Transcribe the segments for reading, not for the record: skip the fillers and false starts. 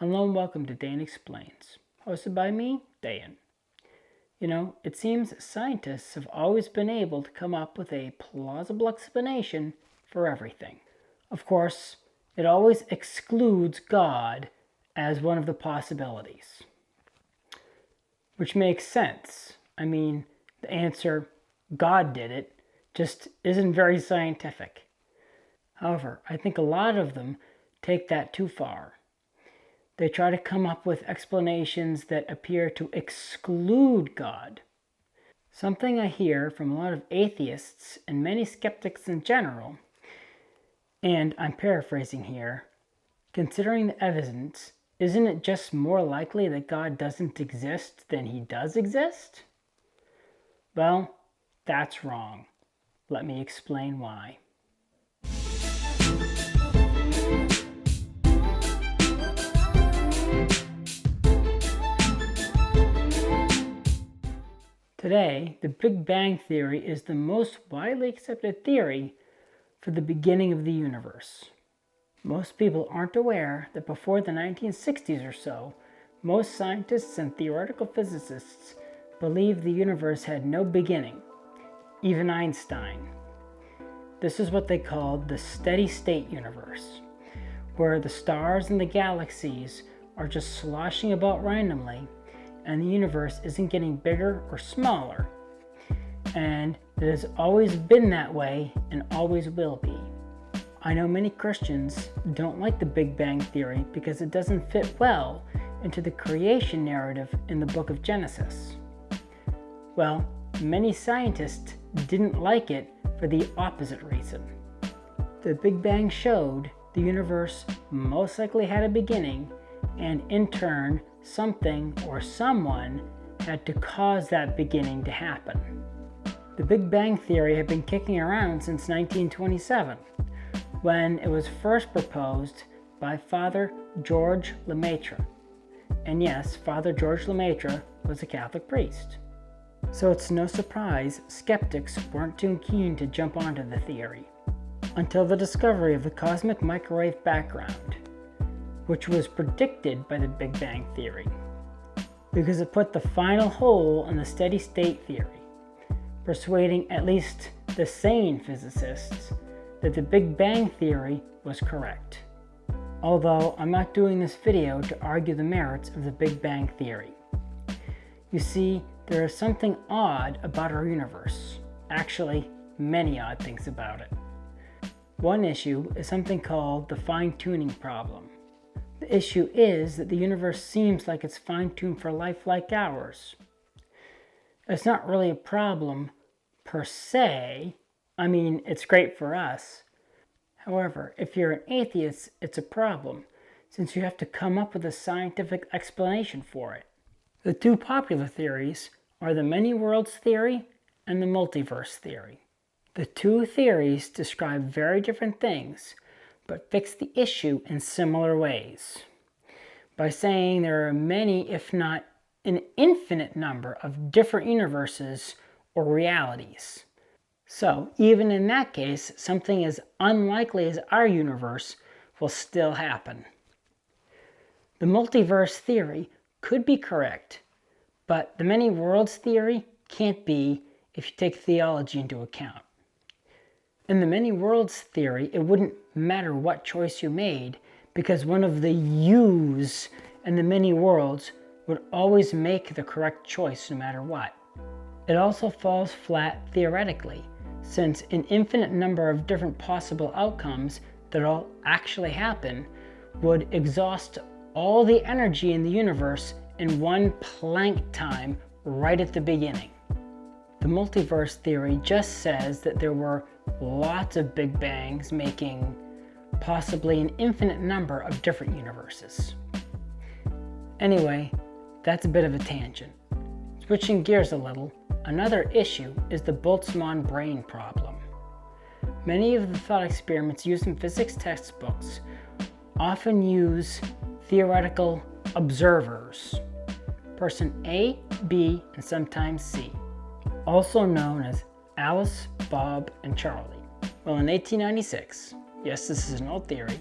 Hello and welcome to Dan Explains, hosted by me, Dan. It seems scientists have always been able to come up with a plausible explanation for everything. Of course, it always excludes God as one of the possibilities. Which makes sense. The answer, God did it, just isn't very scientific. However, I think a lot of them take that too far. They try to come up with explanations that appear to exclude God. Something I hear from a lot of atheists and many skeptics in general, and I'm paraphrasing here, considering the evidence, isn't it just more likely that God doesn't exist than he does exist? Well, that's wrong. Let me explain why. Today, the Big Bang Theory is the most widely accepted theory for the beginning of the universe. Most people aren't aware that before the 1960s or so, most scientists and theoretical physicists believed the universe had no beginning, even Einstein. This is what they called the steady-state universe, where the stars and the galaxies are just sloshing about randomly, and the universe isn't getting bigger or smaller. And it has always been that way and always will be. I know many Christians don't like the Big Bang Theory because it doesn't fit well into the creation narrative in the book of Genesis. Well, many scientists didn't like it for the opposite reason. The Big Bang showed the universe most likely had a beginning, and in turn, something or someone had to cause that beginning to happen. The Big Bang Theory had been kicking around since 1927, when it was first proposed by Father George Lemaitre. And yes, Father George Lemaitre was a Catholic priest. So it's no surprise skeptics weren't too keen to jump onto the theory, until the discovery of the cosmic microwave background, which was predicted by the Big Bang Theory, because it put the final hole in the steady-state theory, persuading at least the sane physicists that the Big Bang Theory was correct. Although I'm not doing this video to argue the merits of the Big Bang Theory. You see, there is something odd about our universe. Actually, many odd things about it. One issue is something called the fine-tuning problem. The issue is that the universe seems like it's fine-tuned for life like ours. It's not really a problem per se. It's great for us. However, if you're an atheist, it's a problem, since you have to come up with a scientific explanation for it. The two popular theories are the many worlds theory and the multiverse theory. The two theories describe very different things, but fix the issue in similar ways, by saying there are many, if not an infinite number of different universes or realities. So even in that case, something as unlikely as our universe will still happen. The multiverse theory could be correct, but the many worlds theory can't be if you take theology into account. In the many worlds theory, it wouldn't matter what choice you made, because one of the yous in the many worlds would always make the correct choice no matter what. It also falls flat theoretically, since an infinite number of different possible outcomes that all actually happen would exhaust all the energy in the universe in one Planck time right at the beginning. The multiverse theory just says that there were lots of Big Bangs making possibly an infinite number of different universes. Anyway, that's a bit of a tangent. Switching gears a little, another issue is the Boltzmann brain problem. Many of the thought experiments used in physics textbooks often use theoretical observers, person A, B, and sometimes C, also known as Alice, Bob, and Charlie. Well, in 1896, yes, this is an old theory,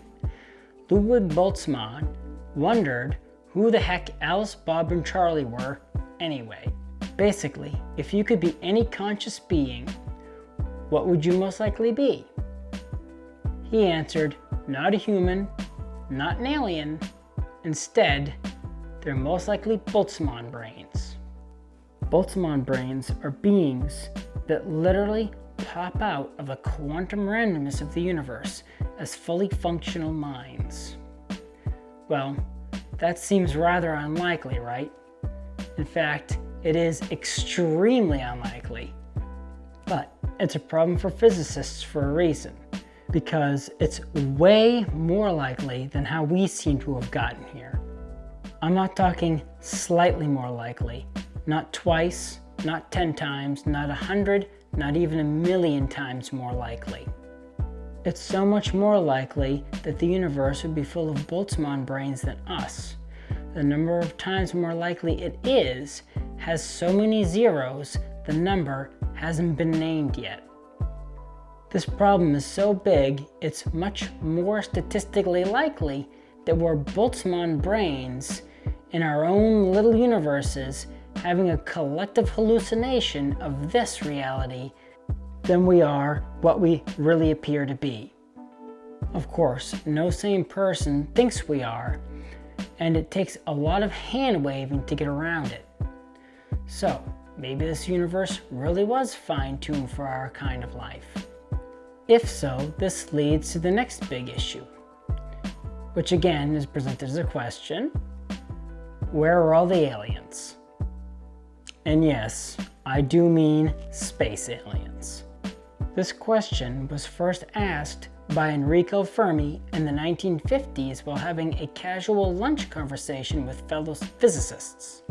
Ludwig Boltzmann wondered who the heck Alice, Bob, and Charlie were anyway. Basically, if you could be any conscious being, what would you most likely be? He answered, not a human, not an alien. Instead, they're most likely Boltzmann brains. Boltzmann brains are beings that literally pop out of the quantum randomness of the universe as fully functional minds. Well, that seems rather unlikely, right? In fact, it is extremely unlikely. But it's a problem for physicists for a reason, because it's way more likely than how we seem to have gotten here. I'm not talking slightly more likely, not twice, not 10 times, not 100, not even 1,000,000 times more likely. It's so much more likely that the universe would be full of Boltzmann brains than us. The number of times more likely it is has so many zeros, the number hasn't been named yet. This problem is so big, it's much more statistically likely that we're Boltzmann brains in our own little universes having a collective hallucination of this reality than we are what we really appear to be. Of course, no sane person thinks we are, and it takes a lot of hand-waving to get around it. So, maybe this universe really was fine-tuned for our kind of life. If so, this leads to the next big issue, which again is presented as a question: where are all the aliens? And yes, I do mean space aliens. This question was first asked by Enrico Fermi in the 1950s while having a casual lunch conversation with fellow physicists.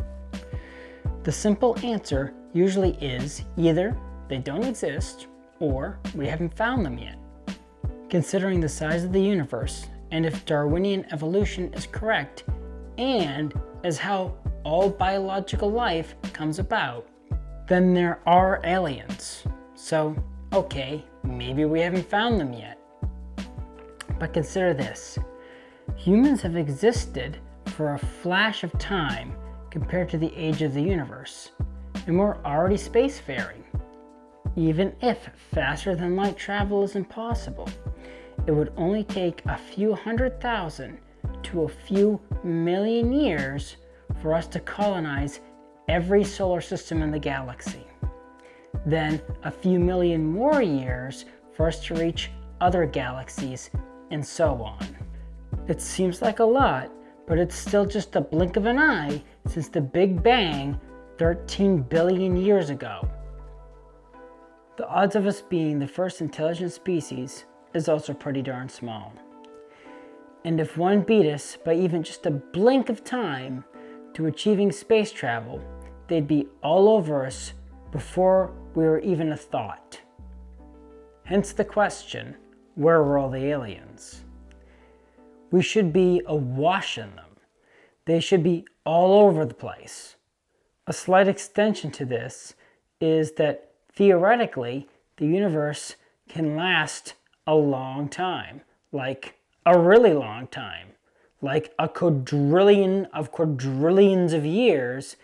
The simple answer usually is either they don't exist or we haven't found them yet. Considering the size of the universe, and if Darwinian evolution is correct, and as how all biological life comes about, then there are aliens. So, okay, maybe we haven't found them yet. But consider this: humans have existed for a flash of time compared to the age of the universe, and we're already spacefaring. Even if faster than light travel is impossible, it would only take a few 100,000 to a few million years for us to colonize every solar system in the galaxy. Then a few million more years for us to reach other galaxies, and so on. It seems like a lot, but it's still just a blink of an eye since the Big Bang 13 billion years ago. The odds of us being the first intelligent species is also pretty darn small. And if one beat us by even just a blink of time to achieving space travel, they'd be all over us before we were even a thought. Hence the question, where were all the aliens? We should be awash in them. They should be all over the place. A slight extension to this is that theoretically, the universe can last a long time, like a really long time, like a quadrillion of quadrillions of years,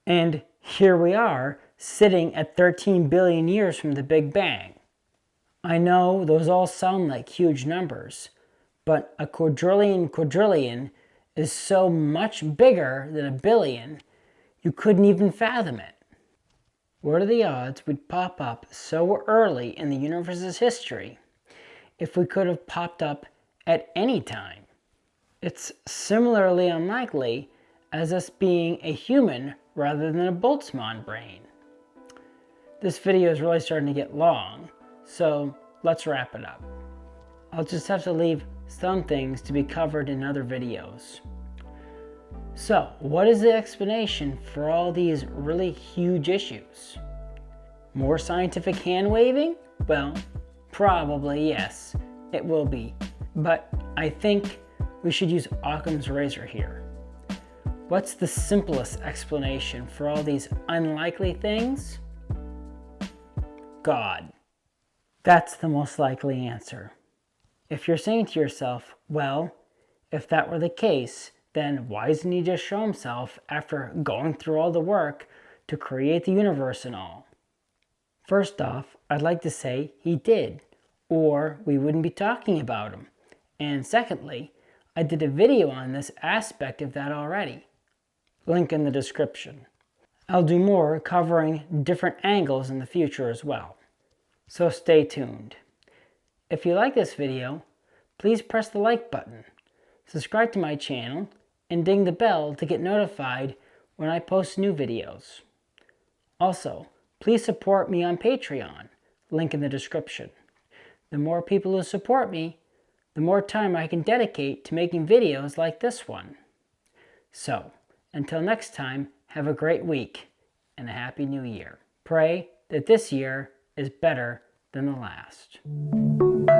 and here we are sitting at 13 billion years from the Big Bang. I know those all sound like huge numbers, but a quadrillion is so much bigger than a billion, you couldn't even fathom it. What are the odds we'd pop up so early in the universe's history if we could have popped up at any time? It's similarly unlikely as us being a human rather than a Boltzmann brain. This video is really starting to get long, so let's wrap it up. I'll just have to leave some things to be covered in other videos. So, what is the explanation for all these really huge issues? More scientific hand-waving? Well, probably yes, it will be. But I think we should use Occam's razor here. What's the simplest explanation for all these unlikely things? God. That's the most likely answer. If you're saying to yourself, well, If that were the case, then why doesn't he just show himself after going through all the work to create the universe and all? First off, I'd like to say he did, or we wouldn't be talking about him. And secondly, I did a video on this aspect of that already. Link in the description. I'll do more covering different angles in the future as well. So stay tuned. If you like this video, please press the like button, subscribe to my channel, and ding the bell to get notified when I post new videos. Also, please support me on Patreon, link in the description. The more people who support me, the more time I can dedicate to making videos like this one. So, until next time, have a great week and a happy new year. Pray that this year is better than the last.